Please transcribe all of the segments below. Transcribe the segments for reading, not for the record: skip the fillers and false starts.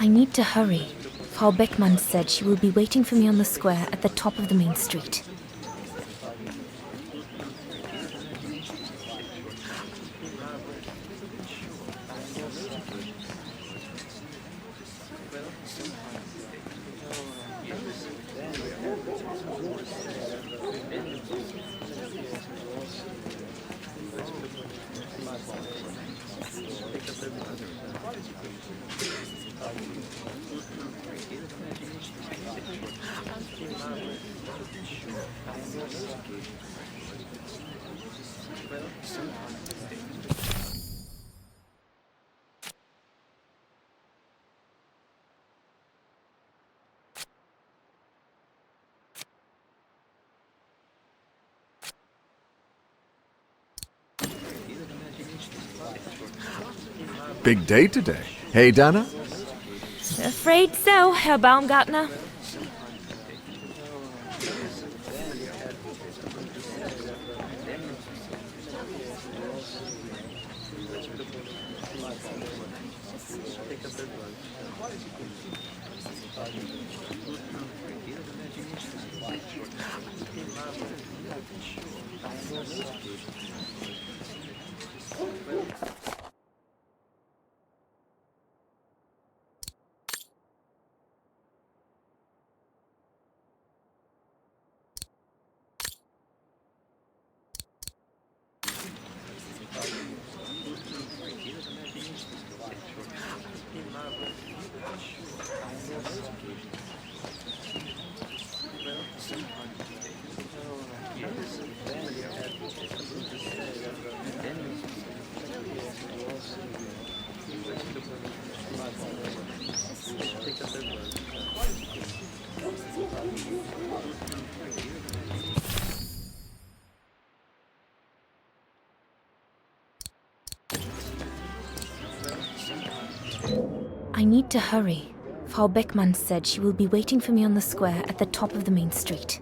I need to hurry. Frau Beckmann said she will be waiting for me on the square at the top of the main street. Big day today. Hey, Dana? Afraid so, Herr Baumgartner. I need to hurry. Frau Beckmann said she will be waiting for me on the square at the top of the main street.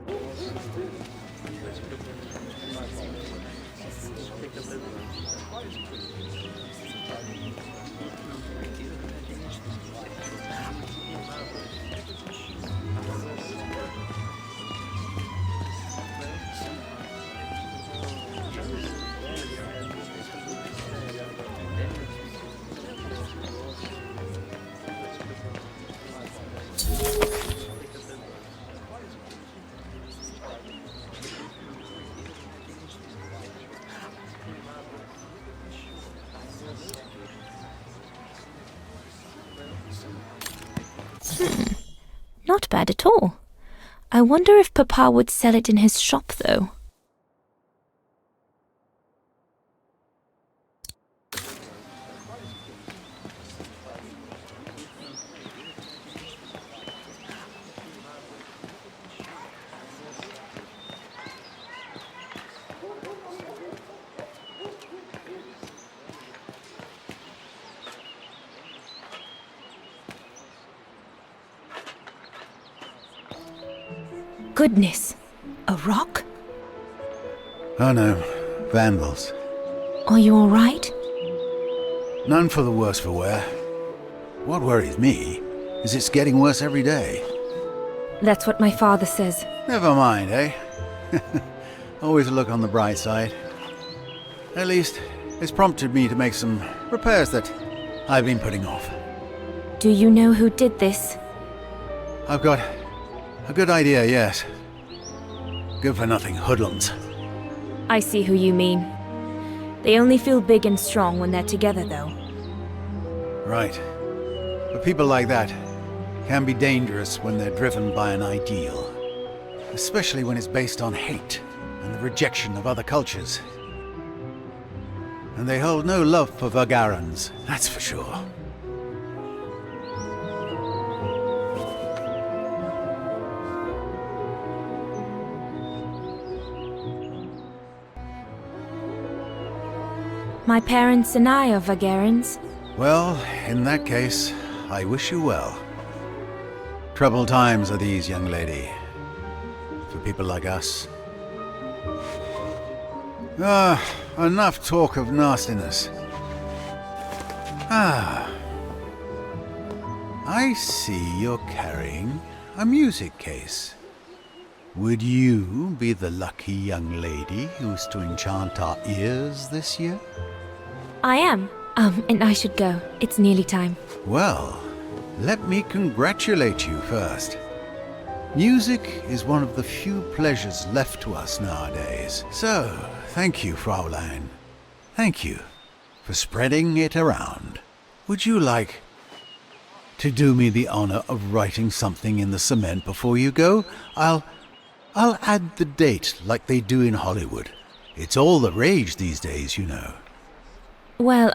Not bad at all. I wonder if Papa would sell it in his shop, though. Goodness, a rock? Oh no, vandals. Are you all right? None for the worse for wear. What worries me is it's getting worse every day. That's what my father says. Never mind, eh? Always look on the bright side. At least, it's prompted me to make some repairs that I've been putting off. Do you know who did this? I've got a good idea, yes. Good-for-nothing hoodlums. I see who you mean. They only feel big and strong when they're together, though. Right. But people like that can be dangerous when they're driven by an ideal. Especially when it's based on hate and the rejection of other cultures. And they hold no love for Vagarans, that's for sure. My parents and I are Vagarans. Well, in that case, I wish you well. Troubled times are these, young lady. For people like us. Enough talk of nastiness. I see you're carrying a music case. Would you be the lucky young lady who's to enchant our ears this year? I am. And I should go. It's nearly time. Well, let me congratulate you first. Music is one of the few pleasures left to us nowadays. So, thank you, Fraulein. Thank you for spreading it around. Would you like to do me the honor of writing something in the cement before you go? I'll add the date like they do in Hollywood. It's all the rage these days, you know. Well,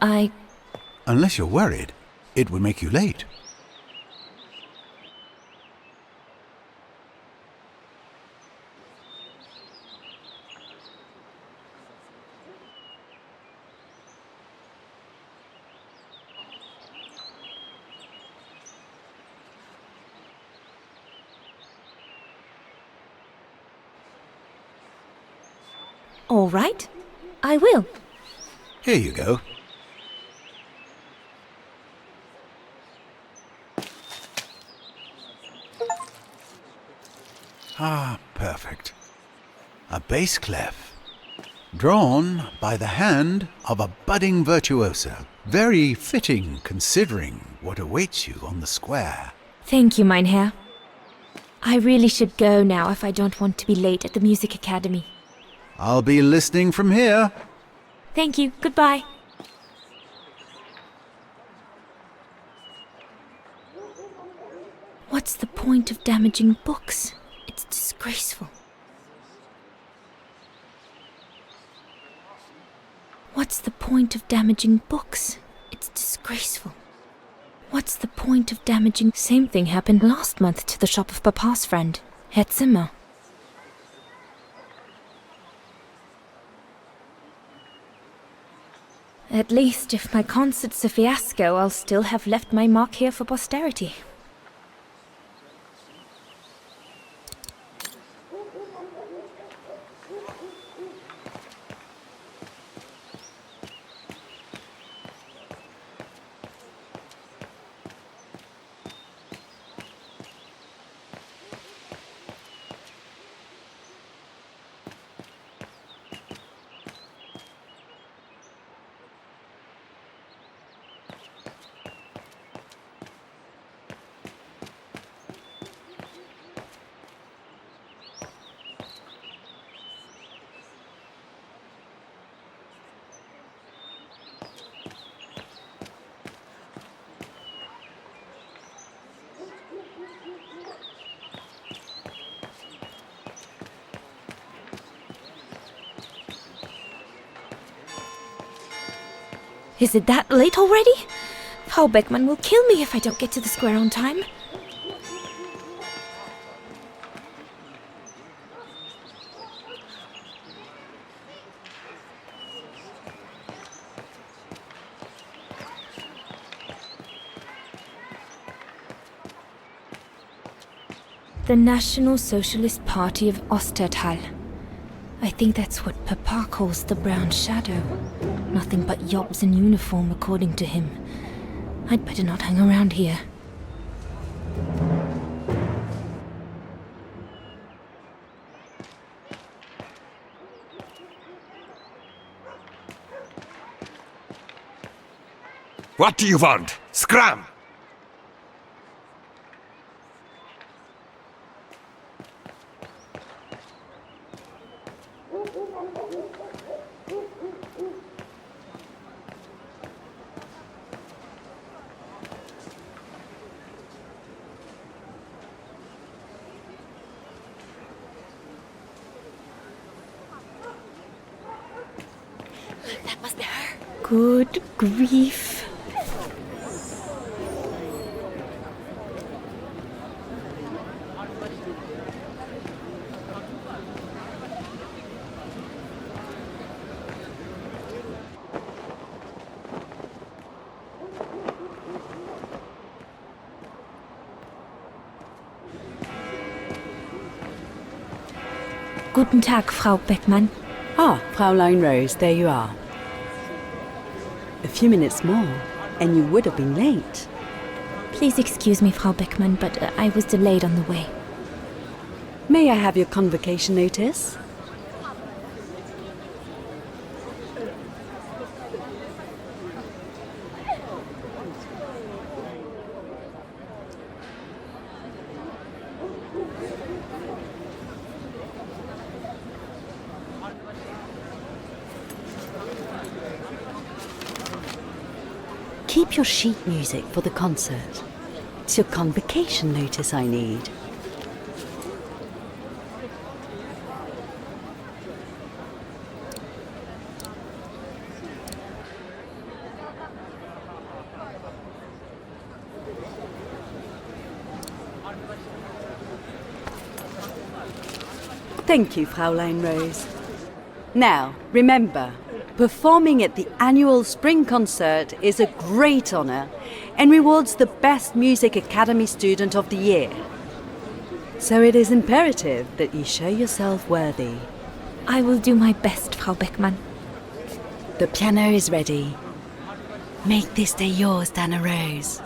Unless you're worried, it would make you late. All right. I will. Here you go. Ah, perfect. A bass clef. Drawn by the hand of a budding virtuoso. Very fitting considering what awaits you on the square. Thank you, mein Herr. I really should go now if I don't want to be late at the Music Academy. I'll be listening from here. Thank you. Goodbye. What's the point of damaging books? It's disgraceful. What's the point of damaging books? It's disgraceful. What's the point of damaging... Same thing happened last month to the shop of Papa's friend, Herr Zimmer. At least, if my concert's a fiasco, I'll still have left my mark here for posterity. Is it that late already? Frau Beckmann will kill me if I don't get to the square on time. The National Socialist Party of Ostertal. I think that's what Papa calls the brown shadow. Nothing but yobs in uniform, according to him. I'd better not hang around here. What do you want? Scram! That must be her. Good grief. Guten Tag, Frau Beckmann. Ah, Fraulein Rose, there you are. A few minutes more, and you would have been late. Please excuse me, Frau Beckmann, but I was delayed on the way. May I have your convocation notice? Keep your sheet music for the concert. It's your convocation notice I need. Thank you, Fräulein Rose. Now, remember, performing at the annual spring concert is a great honor and rewards the best Music Academy student of the year. So it is imperative that you show yourself worthy. I will do my best, Frau Beckmann. The piano is ready. Make this day yours, Dana Rose.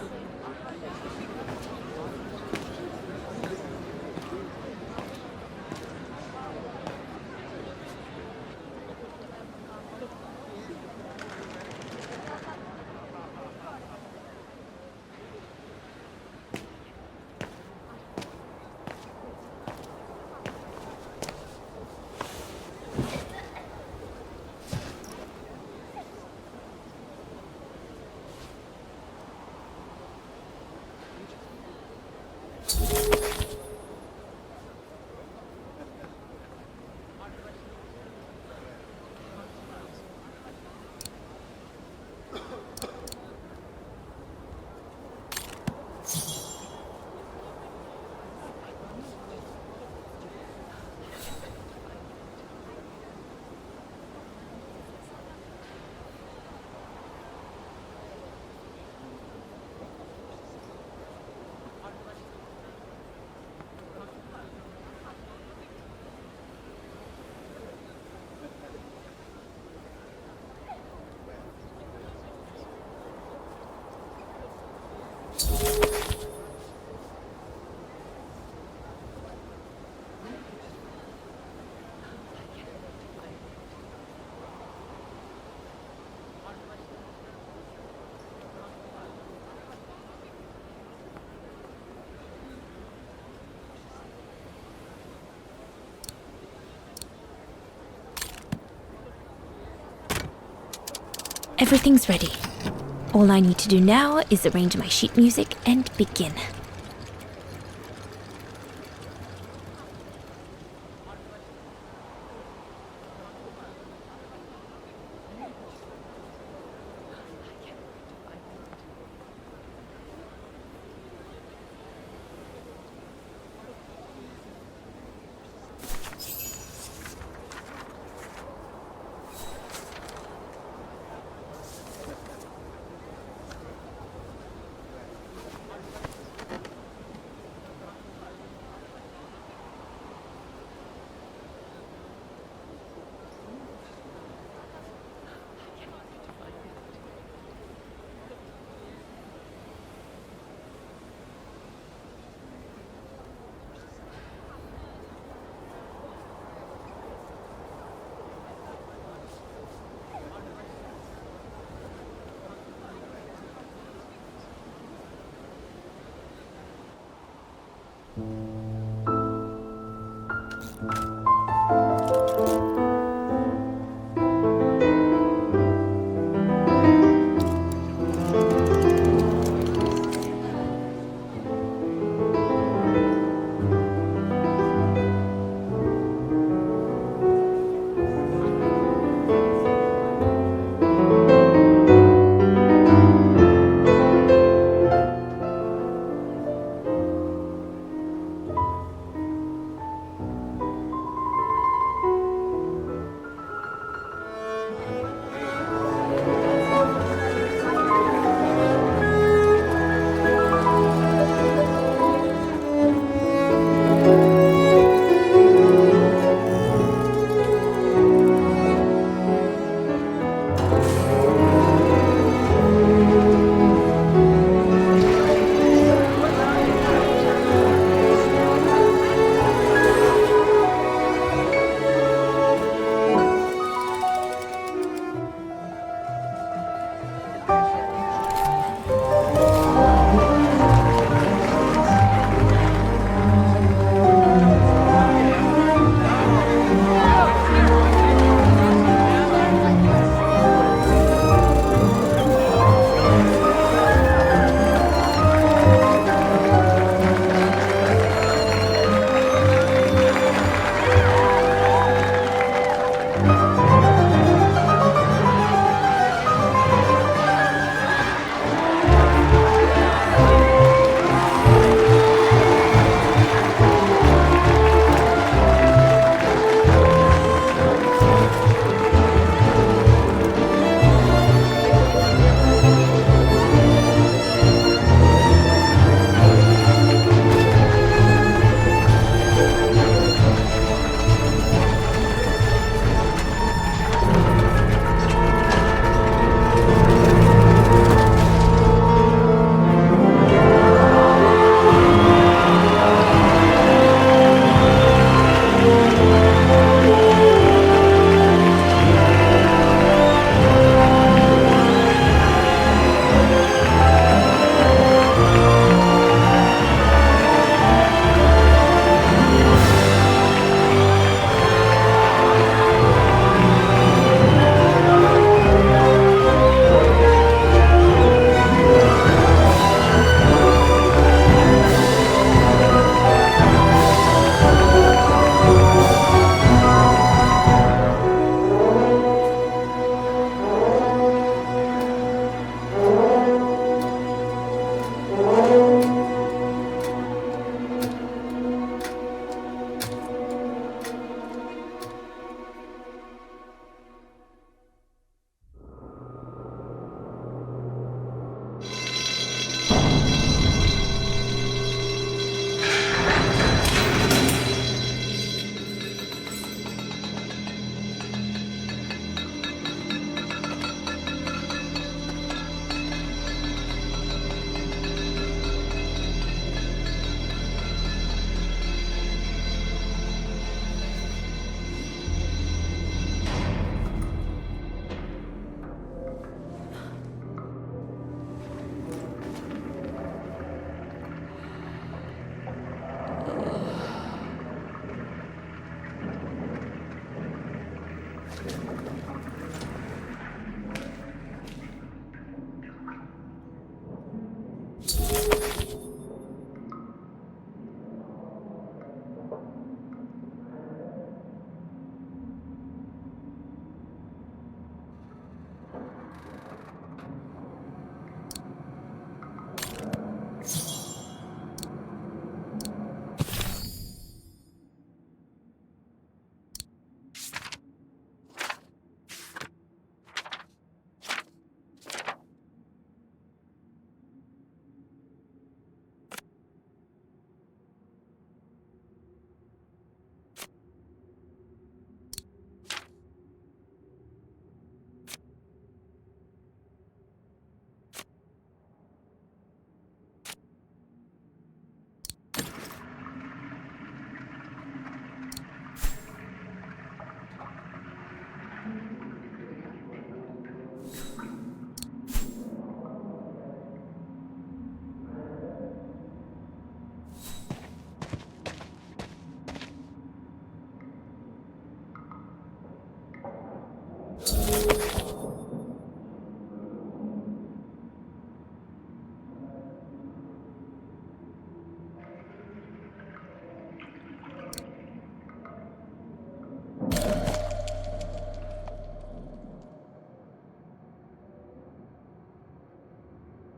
Everything's ready. All I need to do now is arrange my sheet music and begin.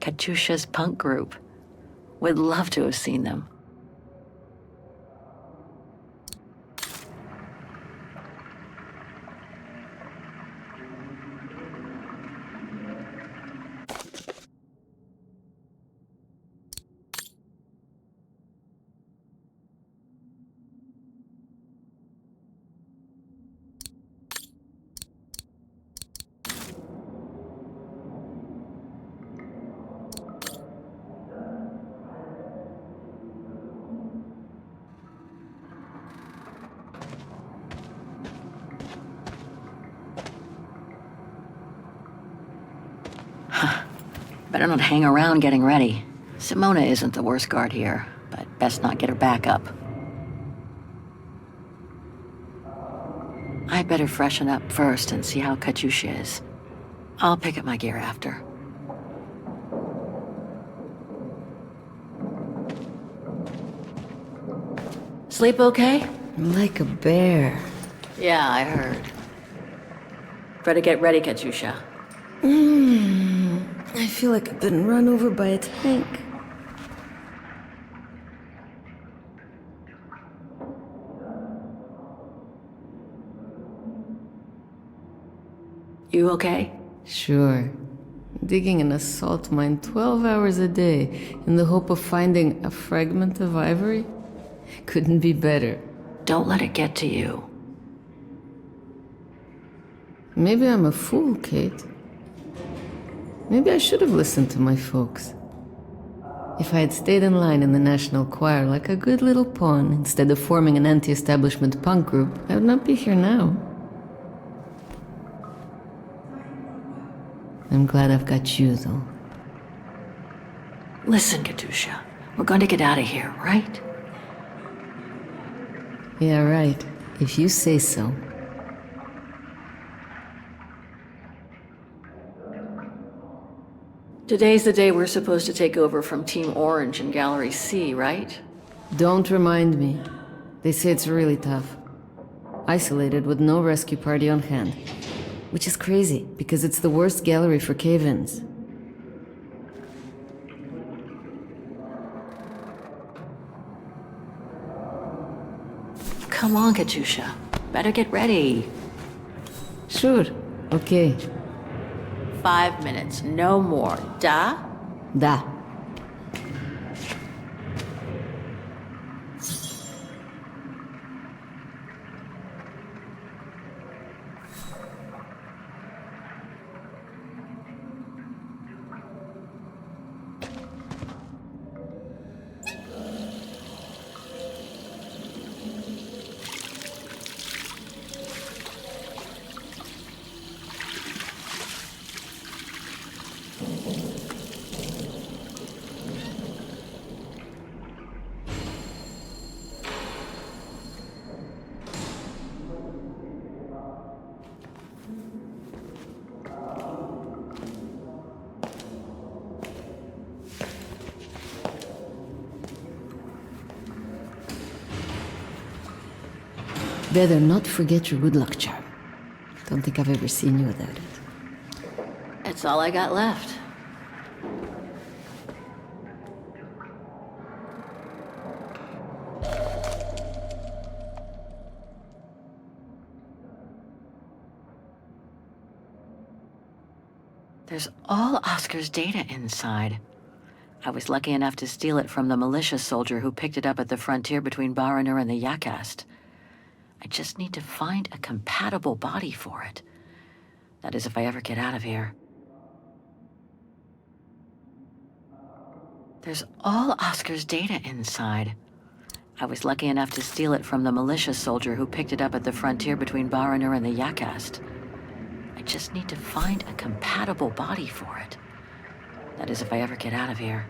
Katyusha's punk group. Would love to have seen them. Better not hang around getting ready. Simona isn't the worst guard here, but best not get her back up. I better freshen up first and see how Katyusha is. I'll pick up my gear after. Sleep okay? Like a bear. Yeah, I heard. Better get ready, Katyusha. I feel like I've been run over by a tank. You okay? Sure. Digging an assault mine 12 hours a day in the hope of finding a fragment of ivory? Couldn't be better. Don't let it get to you. Maybe I'm a fool, Kate. Maybe I should have listened to my folks. If I had stayed in line in the National Choir like a good little pawn instead of forming an anti-establishment punk group, I would not be here now. I'm glad I've got you, though. Listen, Katyusha. We're going to get out of here, right? Yeah, right. If you say so. Today's the day we're supposed to take over from Team Orange in Gallery C, right? Don't remind me. They say it's really tough. Isolated with no rescue party on hand. Which is crazy, because it's the worst gallery for cave-ins. Come on, Katyusha. Better get ready. Sure. Okay. 5 minutes, no more. Da? Da. Better not forget your good luck charm. Don't think I've ever seen you without it. It's all I got left. There's all Oscar's data inside. I was lucky enough to steal it from the militia soldier who picked it up at the frontier between Baranur and the Yakast. I just need to find a compatible body for it. That is, if I ever get out of here. There's all Oscar's data inside. I was lucky enough to steal it from the militia soldier who picked it up at the frontier between Baranur and the Yakast. I just need to find a compatible body for it. That is, if I ever get out of here.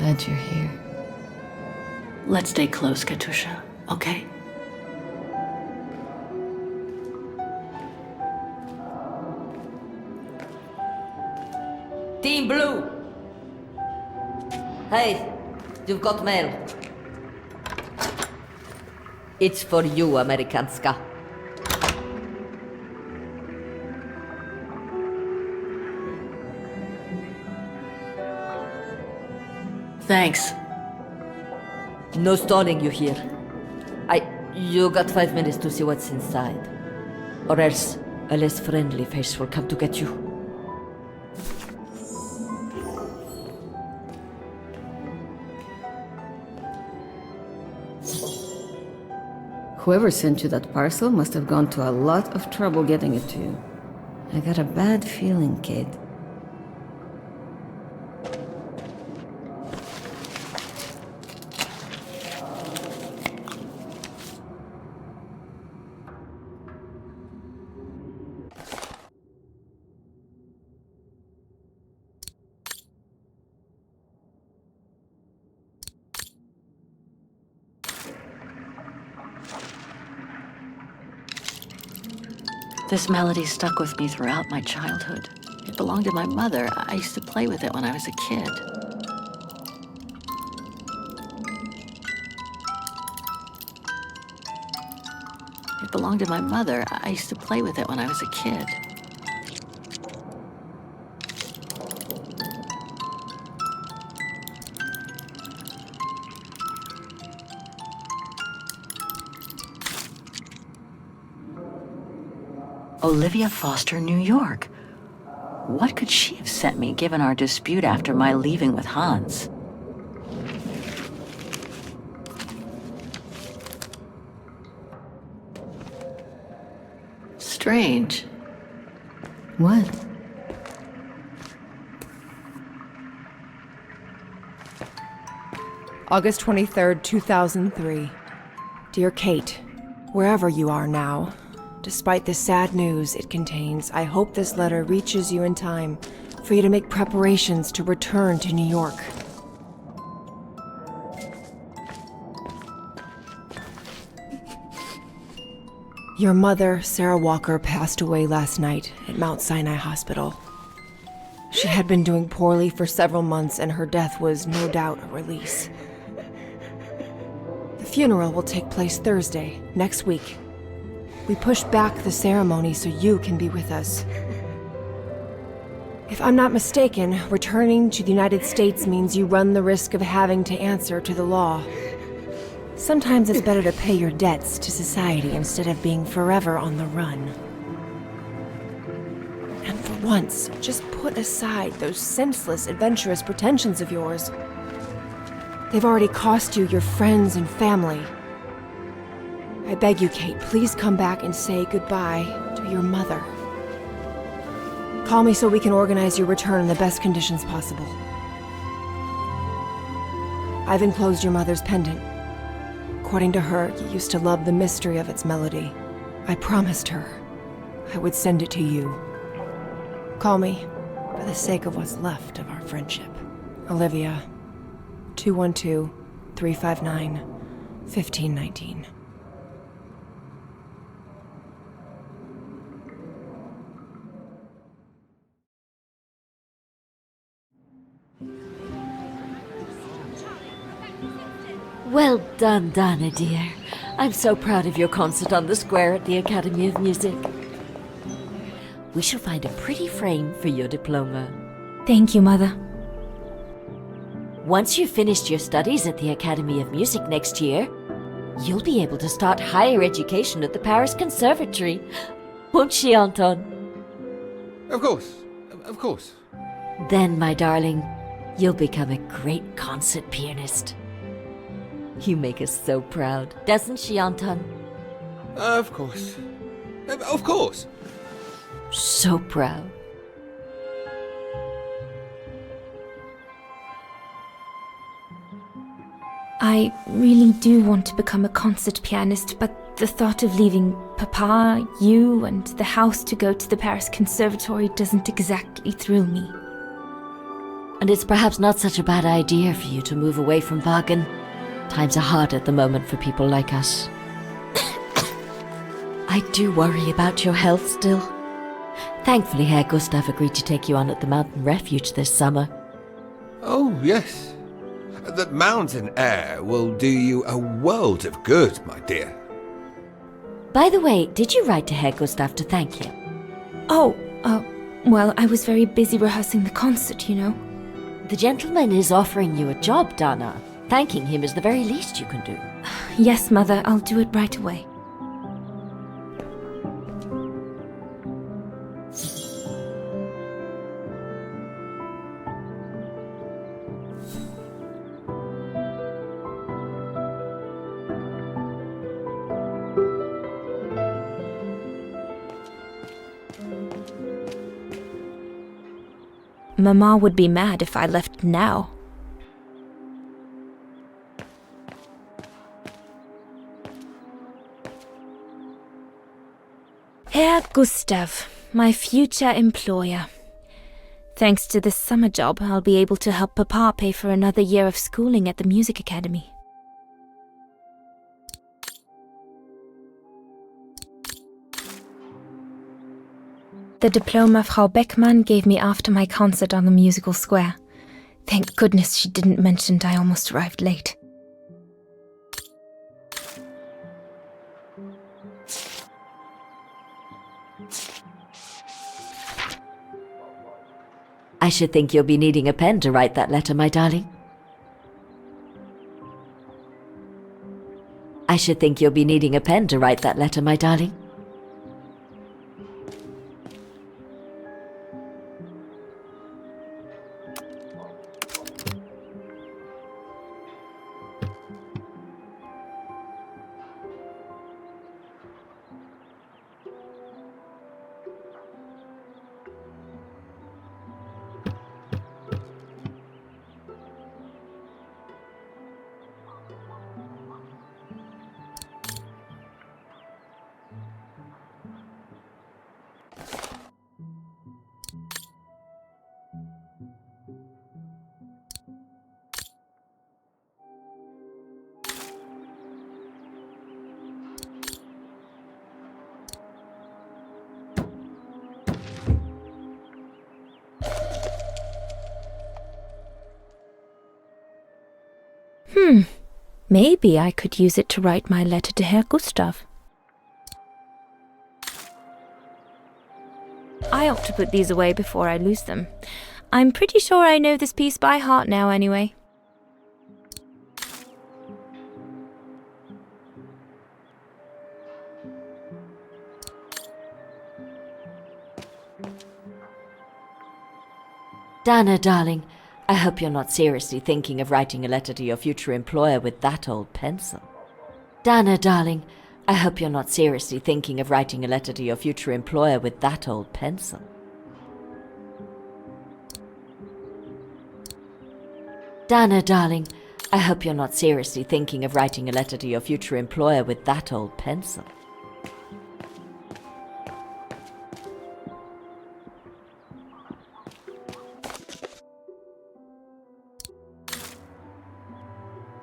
Glad you're here. Let's stay close, Katusha, okay? Team Blue! Hey, you've got mail. It's for you, Amerikanska. Thanks. No stalling you here. You got 5 minutes to see what's inside. Or else a less friendly face will come to get you. Whoever sent you that parcel must have gone to a lot of trouble getting it to you. I got a bad feeling, kid. This melody stuck with me throughout my childhood. It belonged to my mother. I used to play with it when I was a kid. It belonged to my mother. I used to play with it when I was a kid. Olivia Foster, New York. What could she have sent me given our dispute after my leaving with Hans? Strange. What? August 23rd, 2003. Dear Kate, wherever you are now, despite the sad news it contains, I hope this letter reaches you in time for you to make preparations to return to New York. Your mother, Sarah Walker, passed away last night at Mount Sinai Hospital. She had been doing poorly for several months, and her death was no doubt a release. The funeral will take place Thursday, next week. We pushed back the ceremony so you can be with us. If I'm not mistaken, returning to the United States means you run the risk of having to answer to the law. Sometimes it's better to pay your debts to society instead of being forever on the run. And for once, just put aside those senseless, adventurous pretensions of yours. They've already cost you your friends and family. I beg you, Kate, please come back and say goodbye to your mother. Call me so we can organize your return in the best conditions possible. I've enclosed your mother's pendant. According to her, you used to love the mystery of its melody. I promised her I would send it to you. Call me for the sake of what's left of our friendship. Olivia, 212-359-1519. Well done, Dana, dear. I'm so proud of your concert on the square at the Academy of Music. We shall find a pretty frame for your diploma. Thank you, Mother. Once you've finished your studies at the Academy of Music next year, you'll be able to start higher education at the Paris Conservatory. Won't she, Anton? Of course. Of course. Then, my darling, you'll become a great concert pianist. You make us so proud, doesn't she, Anton? Of course. Of course. So proud. I really do want to become a concert pianist, but the thought of leaving Papa, you, and the house to go to the Paris Conservatory doesn't exactly thrill me. And it's perhaps not such a bad idea for you to move away from Wagen. Times are hard at the moment for people like us. I do worry about your health still. Thankfully, Herr Gustav agreed to take you on at the mountain refuge this summer. Oh, yes. The mountain air will do you a world of good, my dear. By the way, did you write to Herr Gustav to thank him? Oh, well, I was very busy rehearsing the concert, you know. The gentleman is offering you a job, Dana. Thanking him is the very least you can do. Yes, Mother, I'll do it right away. Mama would be mad if I left now. Herr Gustav, my future employer. Thanks to this summer job, I'll be able to help Papa pay for another year of schooling at the music academy. The diploma Frau Beckmann gave me after my concert on the musical square. Thank goodness she didn't mention I almost arrived late. I should think you'll be needing a pen to write that letter, my darling. I should think you'll be needing a pen to write that letter, my darling. Maybe I could use it to write my letter to Herr Gustav. I ought to put these away before I lose them. I'm pretty sure I know this piece by heart now anyway. Dana, darling, I hope you're not seriously thinking of writing a letter to your future employer with that old pencil. Dana, darling, I hope you're not seriously thinking of writing a letter to your future employer with that old pencil. Dana, darling, I hope you're not seriously thinking of writing a letter to your future employer with that old pencil.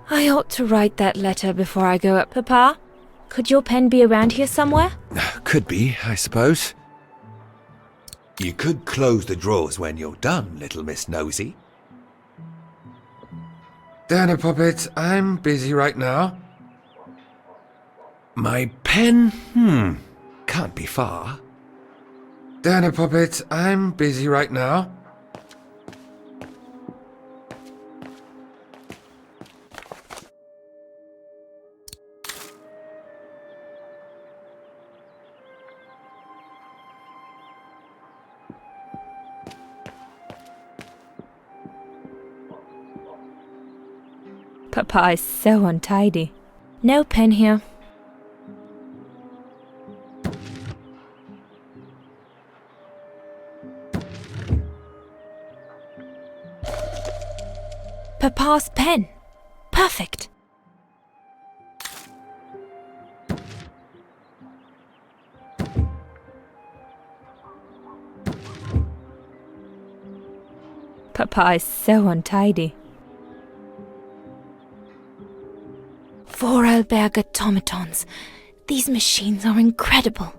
I ought to write that letter before I go up. Papa, could your pen be around here somewhere? Could be, I suppose. You could close the drawers when you're done, little Miss Nosy. Dana Puppet, I'm busy right now. My pen? Can't be far. Dana Puppet, I'm busy right now. Papa is so untidy. No pen here. Papa's pen. Perfect. Papa is so untidy. 4 automatons. These machines are incredible.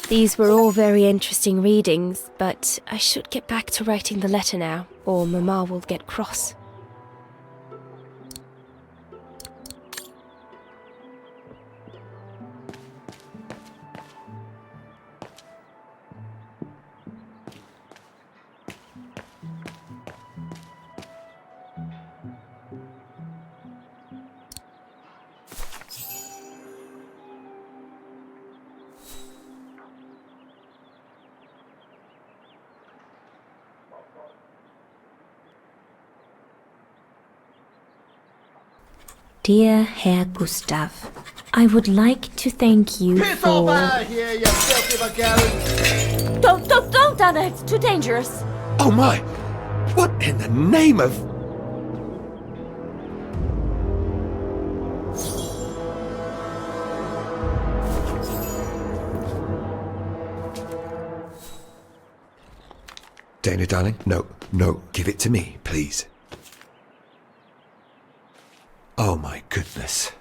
These were all very interesting readings, but I should get back to writing the letter now, or Mama will get cross. Dear Herr Gustav, I would like to thank you for... Don't, Anna, it's too dangerous. Oh my! What in the name of... Dana, darling, no, give it to me, please. Oh my goodness.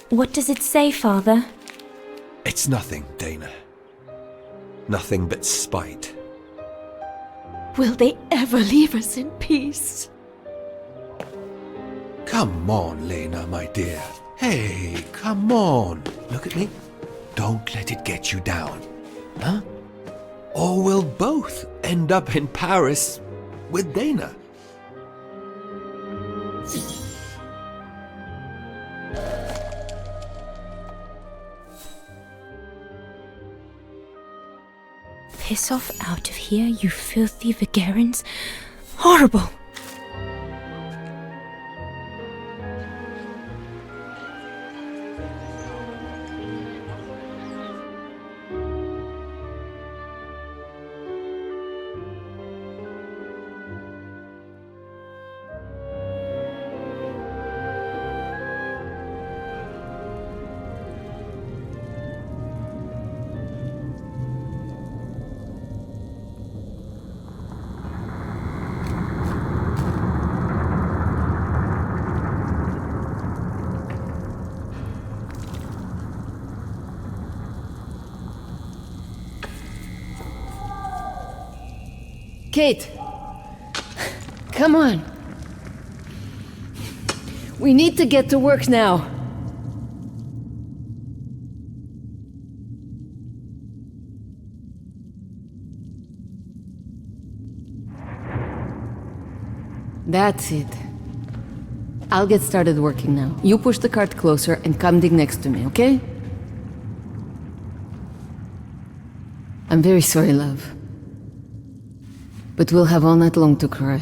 What does it say, Father? It's nothing, Dana. Nothing but spite. Will they ever leave us in peace? Come on, Lena, my dear. Hey, come on. Look at me. Don't let it get you down. Huh? Or we'll both end up in Paris with Dana. Piss off out of here, you filthy Vagarans. Horrible! Kate! Come on! We need to get to work now! That's it. I'll get started working now. You push the cart closer and come dig next to me, okay? I'm very sorry, love. But we'll have all night long to cry.